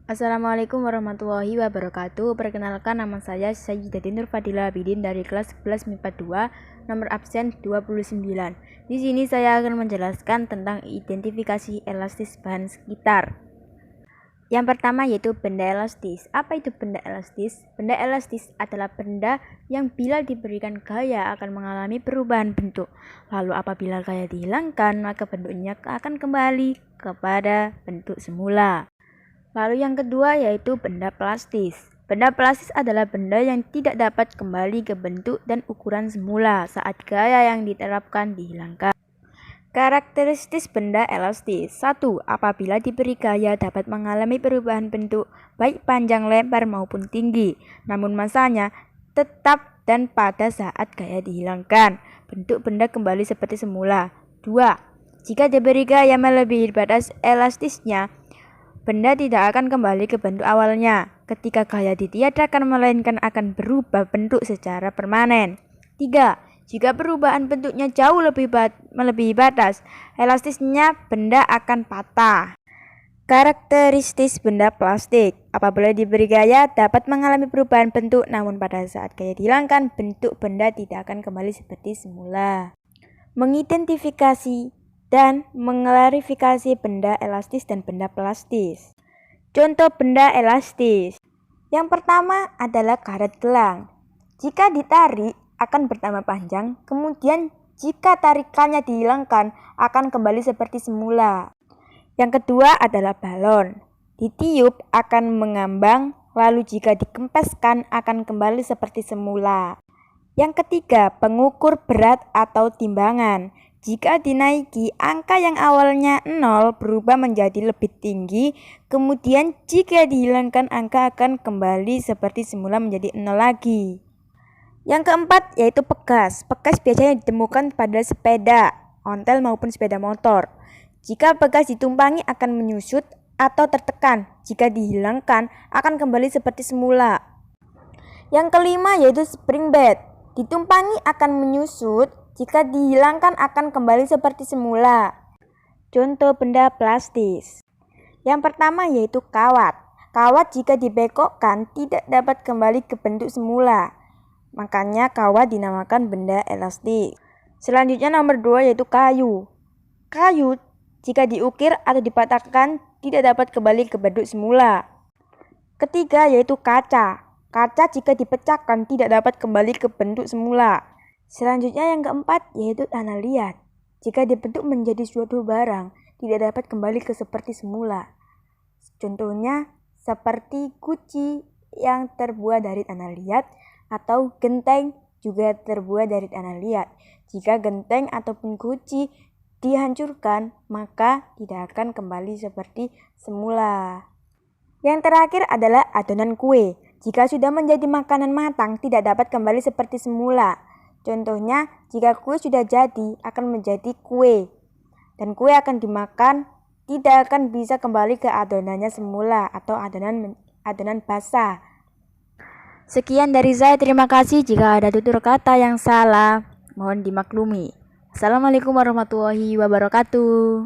Assalamualaikum warahmatullahi wabarakatuh. Perkenalkan, nama saya Sayyidatin Nurfadila Abidin dari kelas 11 MIPA 2, nomor absen 29. Di sini saya akan menjelaskan tentang identifikasi elastis bahan sekitar. Yang pertama yaitu benda elastis. Apa itu benda elastis? Benda elastis adalah benda yang bila diberikan gaya akan mengalami perubahan bentuk. Lalu apabila gaya dihilangkan, maka bentuknya akan kembali kepada bentuk semula. Lalu yang kedua yaitu benda plastis. Benda plastis adalah benda yang tidak dapat kembali ke bentuk dan ukuran semula saat gaya yang diterapkan dihilangkan. Karakteristik benda elastis. 1. Apabila diberi gaya dapat mengalami perubahan bentuk baik panjang, lebar maupun tinggi, namun masanya tetap dan pada saat gaya dihilangkan, bentuk benda kembali seperti semula. 2. Jika diberi gaya melebihi batas elastisnya, benda tidak akan kembali ke bentuk awalnya ketika gaya ditiadakan, melainkan akan berubah bentuk secara permanen. 3. Jika perubahan bentuknya jauh melebihi batas elastisnya, benda akan patah. Karakteristik benda plastik. Apabila diberi gaya dapat mengalami perubahan bentuk, namun pada saat gaya dihilangkan, bentuk benda tidak akan kembali seperti semula. Mengidentifikasi dan mengklarifikasi benda elastis dan benda plastis. Contoh benda elastis. Yang pertama adalah karet gelang. Jika ditarik akan bertambah panjang, kemudian jika tarikannya dihilangkan akan kembali seperti semula. Yang kedua adalah balon. Ditiup akan mengambang, lalu jika dikempeskan akan kembali seperti semula. Yang ketiga, pengukur berat atau timbangan. Jika dinaiki, angka yang awalnya 0 berubah menjadi lebih tinggi, kemudian jika dihilangkan angka akan kembali seperti semula menjadi 0 lagi. Yang keempat yaitu pegas. Pegas biasanya ditemukan pada sepeda, ontel maupun sepeda motor. Jika pegas ditumpangi akan menyusut atau tertekan, jika dihilangkan akan kembali seperti semula. Yang kelima yaitu spring bed. Ditumpangi akan menyusut, jika dihilangkan akan kembali seperti semula. Contoh benda plastis. Yang pertama yaitu kawat. Kawat jika dibekokkan tidak dapat kembali ke bentuk semula. Makanya kawat dinamakan benda elastis. Selanjutnya nomor 2 yaitu kayu. Kayu jika diukir atau dipatahkan tidak dapat kembali ke bentuk semula. Ketiga yaitu kaca. Kaca jika dipecahkan tidak dapat kembali ke bentuk semula. Selanjutnya yang keempat yaitu tanah liat. Jika dibentuk menjadi suatu barang, tidak dapat kembali ke seperti semula. Contohnya seperti guci yang terbuat dari tanah liat atau genteng juga terbuat dari tanah liat. Jika genteng ataupun guci dihancurkan, maka tidak akan kembali seperti semula. Yang terakhir adalah adonan kue. Jika sudah menjadi makanan matang, tidak dapat kembali seperti semula. Contohnya, jika kue sudah jadi, akan menjadi kue. Dan kue akan dimakan, tidak akan bisa kembali ke adonannya semula atau adonan basah. Sekian dari saya, terima kasih. Jika ada tutur kata yang salah, mohon dimaklumi. Assalamualaikum warahmatullahi wabarakatuh.